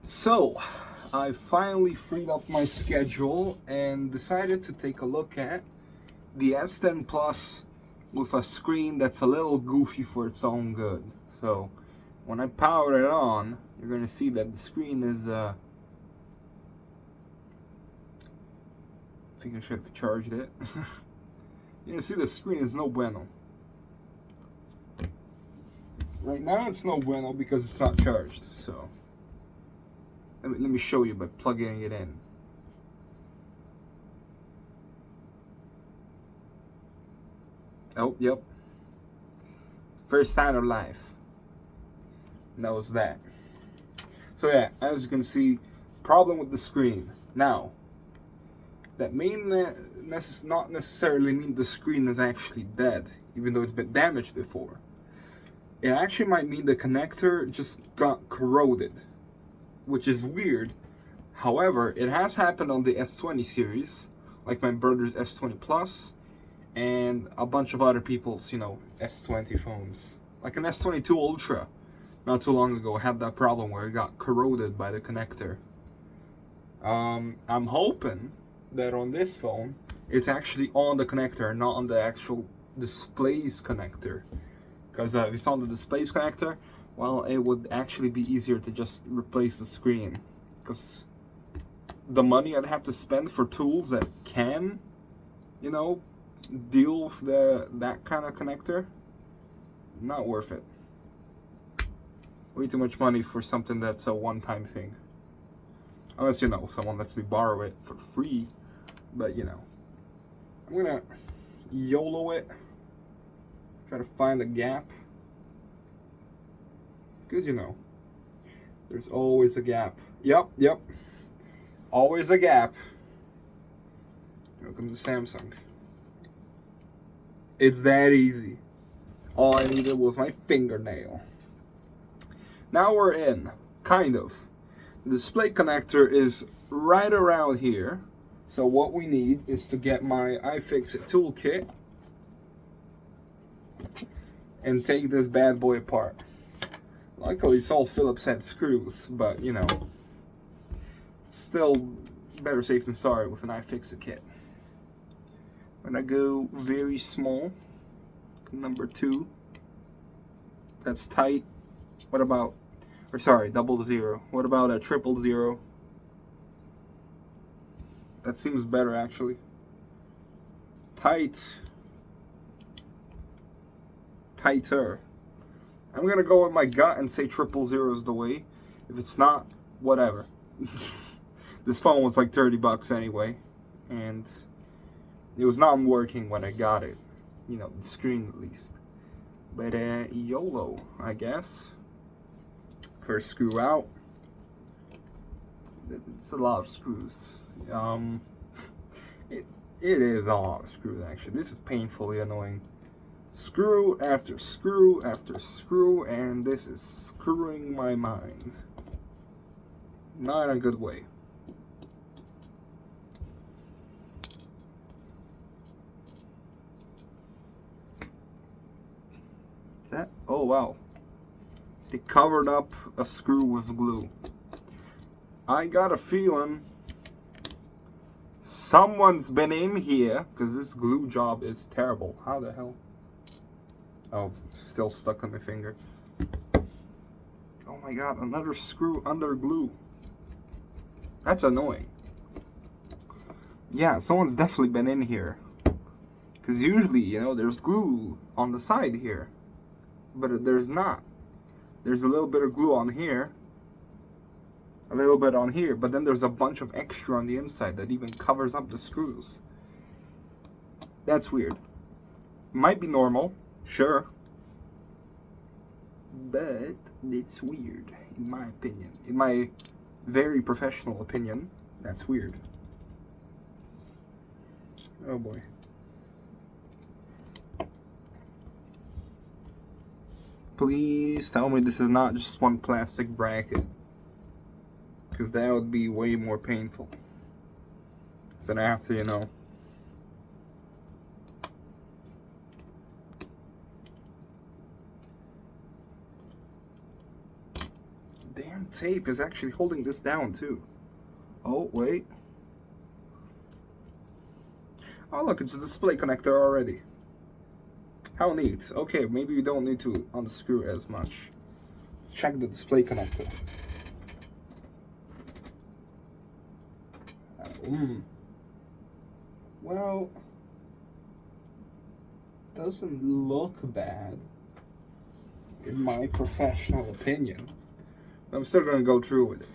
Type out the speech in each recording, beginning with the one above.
So, I finally freed up my schedule and decided to take a look at the S10 Plus with a screen that's a little goofy for its own good. So, when I power it on, you're going to see that the screen is, I think I should have charged it. You're going to see the screen is no bueno. Right now it's no bueno because it's not charged, so let me show you by plugging it in. Oh, yep. First time of life. And that was that. So yeah, as you can see, problem with the screen. Now, that may not necessarily mean the screen is actually dead, even though it's been damaged before. It actually might mean the connector just got corroded, which is weird. However, it has happened on the S20 series, like my brother's S20 Plus, and a bunch of other people's, S20 phones. Like an S22 Ultra, not too long ago, had that problem where it got corroded by the connector. I'm hoping that on this phone, it's actually on the connector, not on the actual display's connector. Because if it's on the display's connector, well, it would actually be easier to just replace the screen. Because the money I'd have to spend for tools that can, deal with that kind of connector, not worth it. Way too much money for something that's a one-time thing. Unless, someone lets me borrow it for free. But, I'm gonna YOLO it. Try to find a gap. Because, there's always a gap. Yep. Always a gap. Welcome to Samsung. It's that easy. All I needed was my fingernail. Now we're in. Kind of. The display connector is right around here. So what we need is to get my iFixit toolkit and take this bad boy apart. Luckily it's all Phillips head screws, but still better safe than sorry with an iFixit kit. I'm gonna go very small. Number 2. That's tight. What about, or sorry, 00. What about a 000? That seems better actually. Tighter. I'm gonna go with my gut and say 000 is the way. If it's not, whatever. This phone was like 30 bucks anyway, and it was not working when I got it. The screen at least. But YOLO, I guess. First screw out. It's a lot of screws. It is a lot of screws actually. This is painfully annoying. Screw after screw after screw, and this is screwing my mind. Not in a good way. That? Oh wow. They covered up a screw with glue. I got a feeling someone's been in here, because this glue job is terrible. How the hell? Oh, still stuck on my finger. Oh my god, another screw under glue. That's annoying. Yeah, someone's definitely been in here. Because usually, there's glue on the side here. But there's not. There's a little bit of glue on here. A little bit on here. But then there's a bunch of extra on the inside that even covers up the screws. That's weird. Might be normal. Sure. But it's weird, in my opinion. In my very professional opinion, that's weird. Oh boy. Please tell me this is not just one plastic bracket. Because that would be way more painful. So then I have to, damn tape is actually holding this down too. Oh, wait. Oh, look, it's a display connector already. How neat. Okay, maybe we don't need to unscrew as much. Let's check the display connector. Well, doesn't look bad, in my professional opinion. But I'm still gonna go through with it.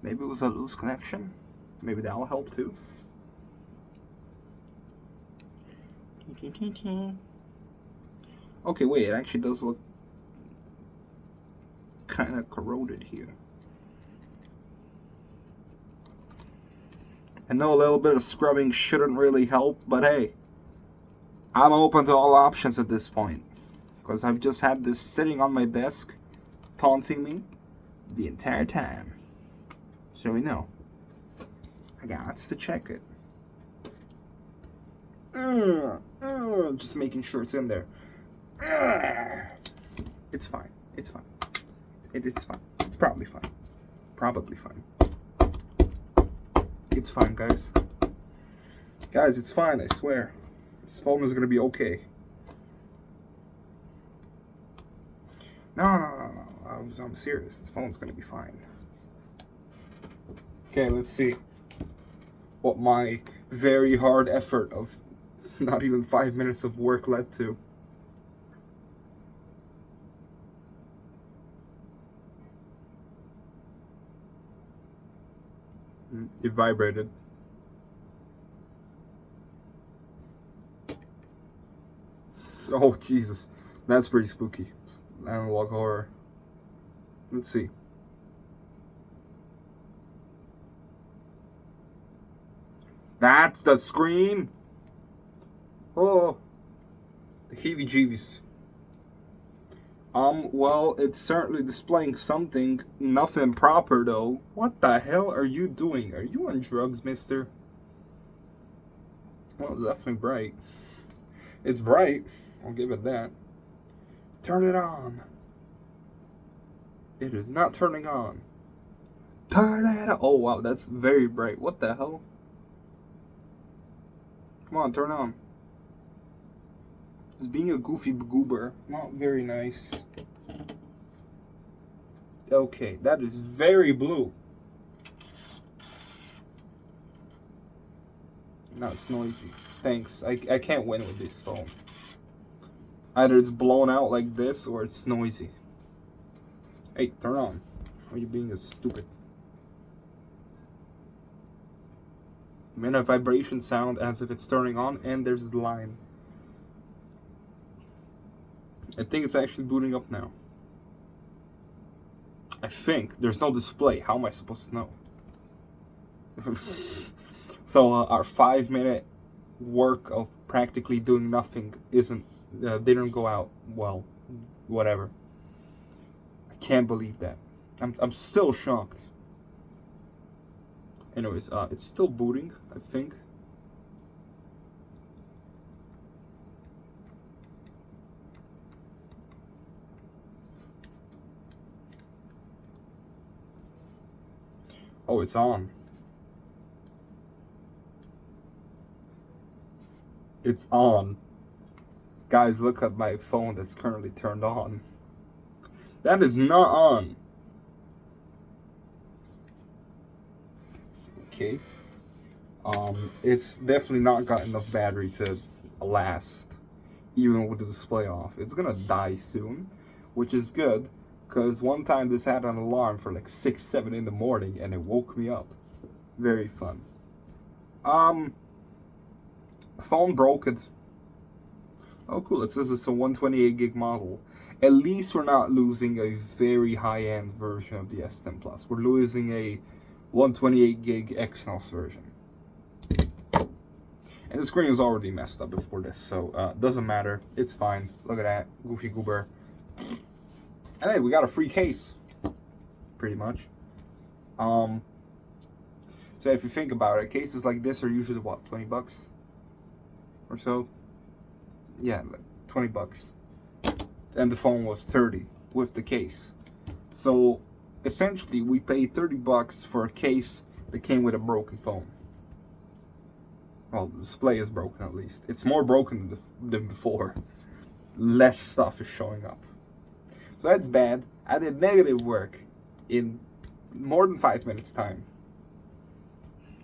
Maybe it was a loose connection. Maybe that'll help too. Okay, wait, it actually does look kind of corroded here. I know a little bit of scrubbing shouldn't really help, but hey, I'm open to all options at this point. Because I've just had this sitting on my desk, taunting me the entire time. So we know. I got to check it. Just making sure it's in there. It's fine. It's fine. It's fine. It's probably fine. Probably fine. It's fine, guys. Guys, it's fine, I swear. This phone is gonna be okay. No. I'm serious. This phone's gonna be fine. Okay, let's see what my very hard effort of not even 5 minutes of work led to. It vibrated. Oh, Jesus. That's pretty spooky. Analog horror. Let's see. That's the scream. Oh. The heebie-jeebies. Well, it's certainly displaying something. Nothing proper, though. What the hell are you doing? Are you on drugs, mister? Well, it's definitely bright. It's bright. I'll give it that. Turn it on. It is not turning on. Turn it on. Oh, wow, that's very bright. What the hell? Come on, turn on. It's being a goofy goober. Not very nice. Okay, that is very blue. No, it's noisy. Thanks. I can't win with this phone. Either it's blown out like this or it's noisy. Hey, turn on. Why are you being stupid? I made a vibration sound as if it's turning on, and there's the line. I think it's actually booting up now. I think. There's no display. How am I supposed to know? So our 5-minute work of practically doing nothing didn't go out well. Whatever. I can't believe that. I'm still shocked. Anyways, it's still booting, I think. Oh, it's on. It's on. Guys, look at my phone that's currently turned on. That is not on. Okay. It's definitely not got enough battery to last, even with the display off. It's gonna die soon, which is good, because one time this had an alarm for like 6, 7 in the morning, and it woke me up. Very fun. Phone broke it. Oh, cool. It says it's a 128 gig model. At least we're not losing a very high-end version of the S10 Plus. We're losing a 128 gig Exynos version. And the screen was already messed up before this, so doesn't matter. It's fine. Look at that. Goofy goober. And hey, we got a free case. Pretty much. So if you think about it, cases like this are usually what, 20 bucks? or so. Yeah, like 20 bucks. And the phone was 30 with the case. So essentially we paid 30 bucks for a case that came with a broken phone. Well, the display is broken at least. It's more broken than before. Less stuff is showing up. So that's bad. I did negative work in more than 5 minutes time.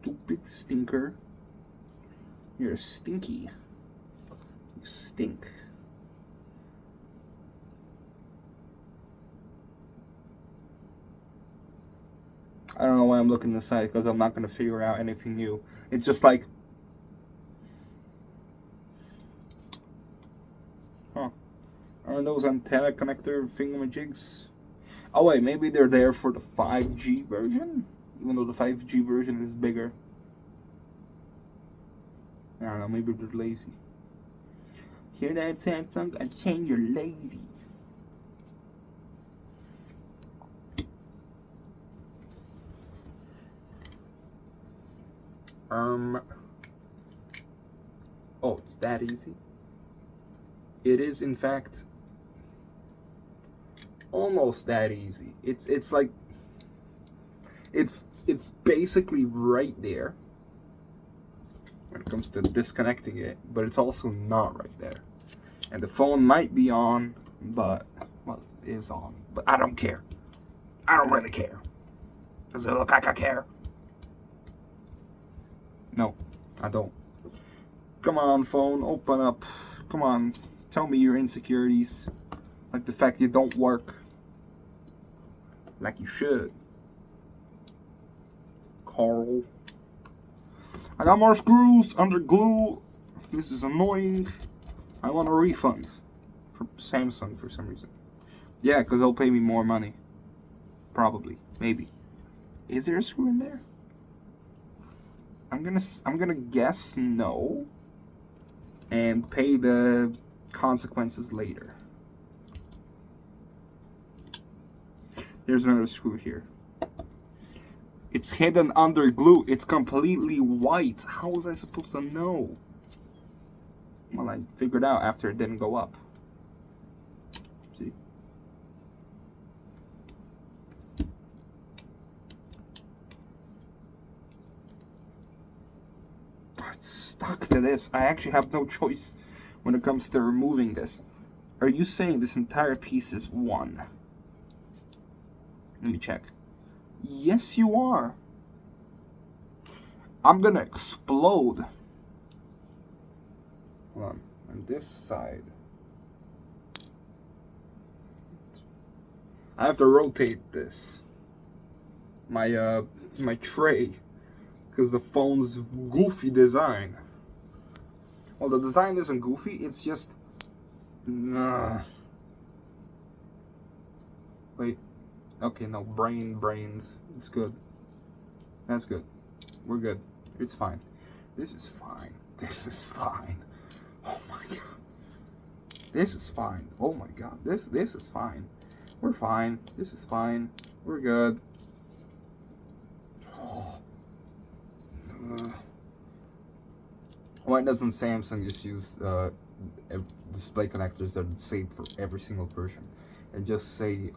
Stupid stinker. You're stinky. You stink. I don't know why I'm looking this side, because I'm not going to figure out anything new. It's just like, huh, are those antenna connector thingamajigs? Oh wait, maybe they're there for the 5G version? Even though the 5G version is bigger. I don't know, maybe they're lazy. Hear that, Samsung? I'm saying you're lazy. Oh, it's that easy? It is, in fact, almost that easy. It's like, it's basically right there when it comes to disconnecting it, but it's also not right there. And the phone might be on, but, well, it is on, but I don't care. I don't really care. Does it look like I care? No, I don't. Come on, phone, open up. Come on, tell me your insecurities. Like the fact you don't work like you should. Carl. I got more screws under glue. This is annoying. I want a refund from Samsung for some reason. Yeah, because they'll pay me more money. Probably. Maybe. Is there a screw in there? I'm gonna guess no. And pay the consequences later. There's another screw here. It's hidden under glue. It's completely white. How was I supposed to know? Well, I figured out after it didn't go up. See? It's stuck to this. I actually have no choice when it comes to removing this. Are you saying this entire piece is one? Let me check. Yes, you are. I'm gonna explode. Hold on this side. I have to rotate this. My tray, because the phone's goofy design. Well, the design isn't goofy. It's just. Wait. Okay, no, brains. It's good. That's good. We're good. It's fine. This is fine. This is fine. Oh my god. This is fine. Oh my god. This is fine. We're fine. This is fine. We're good. Oh. Why doesn't Samsung just use display connectors that are the same for every single version? And just say,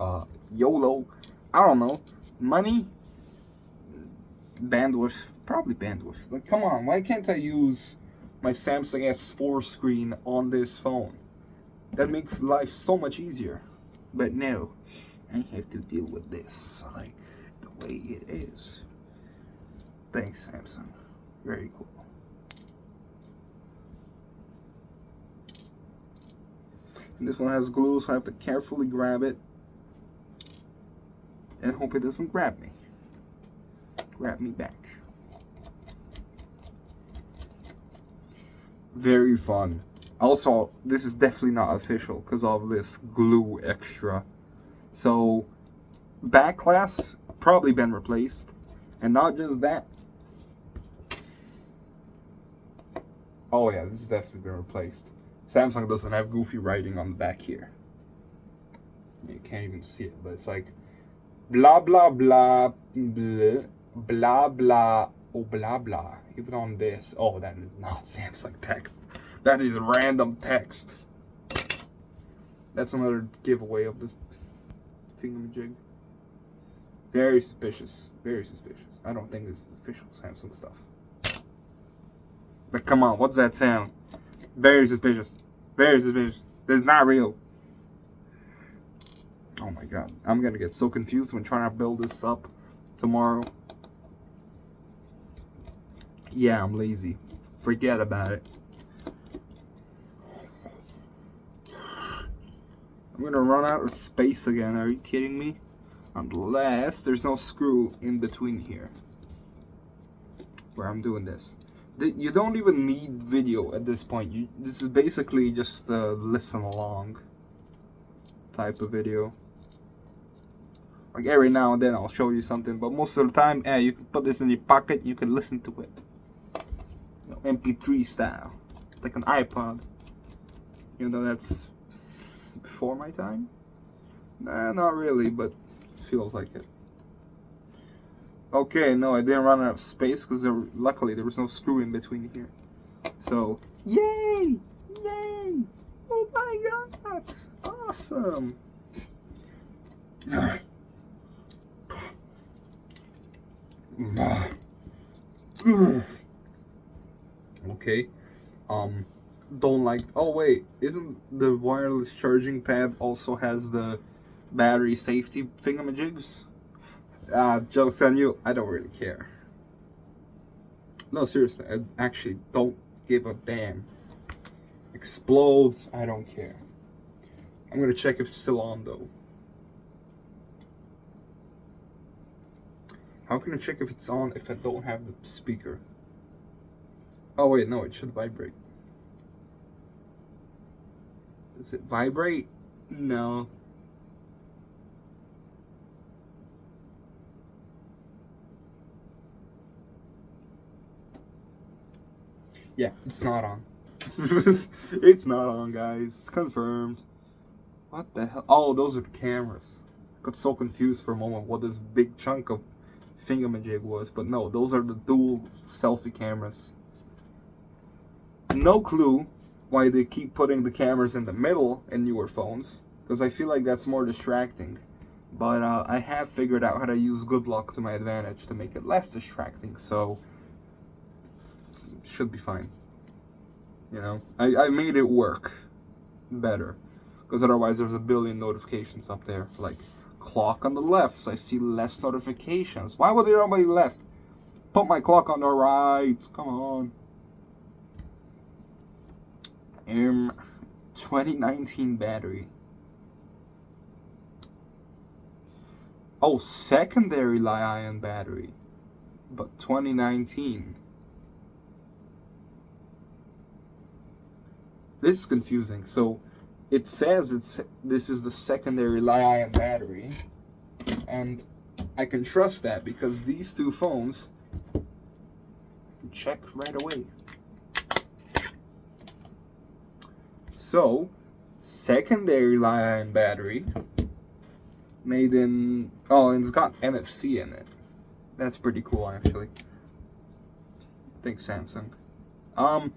YOLO, I don't know, money, bandwidth, probably bandwidth. Like, come on, why can't I use my Samsung S4 screen on this phone? That makes life so much easier. But no, I have to deal with this, like, the way it is. Thanks, Samsung. Very cool. And this one has glue, so I have to carefully grab it and hope it doesn't grab me. Grab me back. Very fun. Also, this is definitely not official because of this glue extra. So, back glass probably been replaced. And not just that. Oh yeah, this has definitely been replaced. Samsung doesn't have goofy writing on the back here. You can't even see it, but it's like blah blah blah blah blah blah oh blah blah. Even on this, oh, that is not Samsung text. That is random text. That's another giveaway of this thingamajig. Very suspicious. Very suspicious. I don't think this is official Samsung stuff. But come on, what's that sound? Very suspicious. Very suspicious. This is not real. Oh my god. I'm gonna get so confused when trying to build this up tomorrow. Yeah, I'm lazy. Forget about it. I'm gonna run out of space again. Are you kidding me? Unless there's no screw in between here where I'm doing this. You don't even need video at this point. This is basically just a listen along type of video. Like every now and then I'll show you something, but most of the time, you can put this in your pocket, you can listen to it. You know, MP3 style, like an iPod. Even though that's before my time? Nah, not really, but it feels like it. Okay, no, I didn't run out of space because luckily there was no screw in between here. So, yay! Yay! Oh my god! Awesome! Okay. Don't like. Oh wait, isn't the wireless charging pad also has the battery safety thingamajigs? Jokes on you. I don't really care. No, seriously, I actually don't give a damn. Explodes. I don't care. I'm gonna check if it's still on though. How can I check if it's on if I don't have the speaker? Oh wait, no, it should vibrate. Does it vibrate? No. Yeah, it's not on. It's not on, guys. Confirmed. What the hell? Oh, those are the cameras. I got so confused for a moment what this big chunk of thingamajig was, but no, those are the dual selfie cameras. No clue why they keep putting the cameras in the middle in newer phones, because I feel like that's more distracting. But I have figured out how to use good luck to my advantage to make it less distracting, so it should be fine. You know, I made it work better, because otherwise there's a billion notifications up there, like clock on the left, so I see less notifications. Why would there nobody left? Put my clock on the right. Come on. 2019 battery. Oh, secondary Li-ion battery, but 2019. This is confusing. So it says this is the secondary Li-ion battery, and I can trust that because these two phones check right away. So, secondary Li-ion battery made in, oh, and it's got NFC in it. That's pretty cool, actually. Thanks, Samsung. But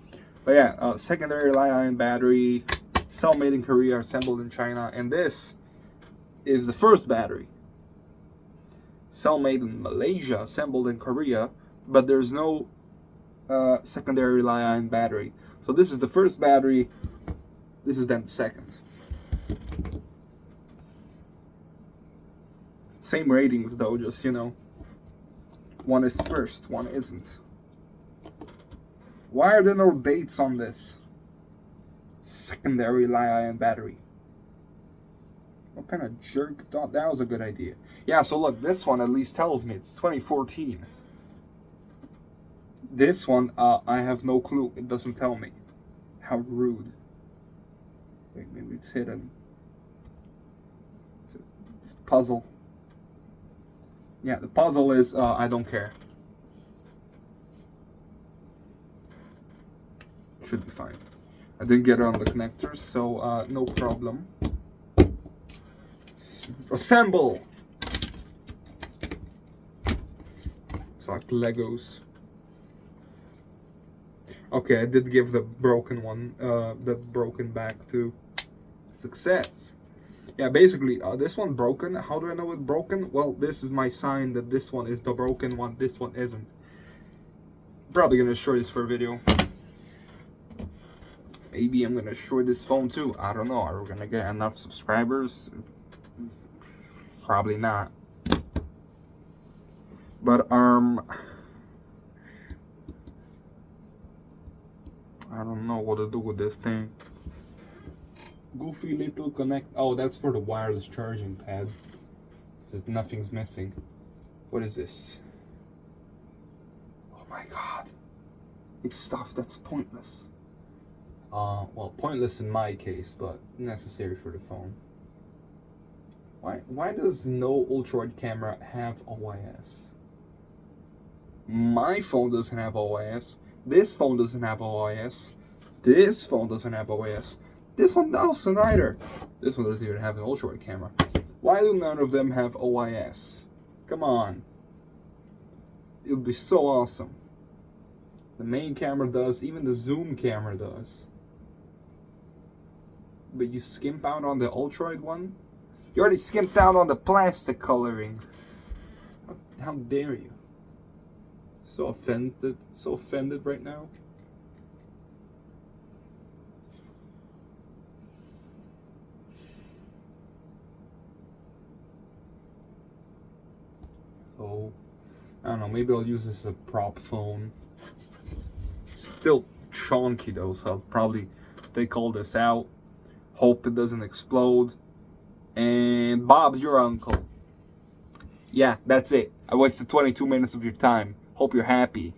yeah, secondary Li-ion battery, cell made in Korea, assembled in China, and this is the first battery. Cell made in Malaysia, assembled in Korea, but there's no secondary Li-ion battery. So this is the first battery. This is then the second. Same ratings though, just, you know, one is first, one isn't. Why are there no dates on this? Secondary Li-ion battery. What kind of jerk thought that was a good idea? Yeah, so look, this one at least tells me it's 2014. This one, I have no clue. It doesn't tell me. How rude. Wait, maybe it's hidden. It's a puzzle. Yeah, the puzzle is, I don't care. Should be fine. I didn't get it on the connectors, so no problem. Assemble! It's like Legos. Okay, I did give the broken one, the broken back to success. Yeah, basically, this one broken. How do I know it's broken? Well, this is my sign that this one is the broken one, this one isn't. Probably gonna short this for a video. Maybe I'm gonna short this phone too. I don't know. Are we gonna get enough subscribers? Probably not. But I don't know what to do with this thing. Goofy little connect. Oh, that's for the wireless charging pad. So nothing's missing. What is this? Oh my god. It's stuff that's pointless. Well, pointless in my case, but necessary for the phone. Why does no ultra-wide camera have OIS? My phone doesn't have OIS. This phone doesn't have OIS. This phone doesn't have OIS. This one doesn't either. This one doesn't even have an ultra-wide camera. Why do none of them have OIS? Come on. It would be so awesome. The main camera does, even the zoom camera does. But you skimp out on the ultra-wide one? You already skimped out on the plastic coloring. How dare you? So offended right now. Oh, I don't know, maybe I'll use this as a prop phone. Still chunky though, so I'll probably take all this out. Hope it doesn't explode. And Bob's your uncle. Yeah, that's it. I wasted 22 minutes of your time. Hope you're happy.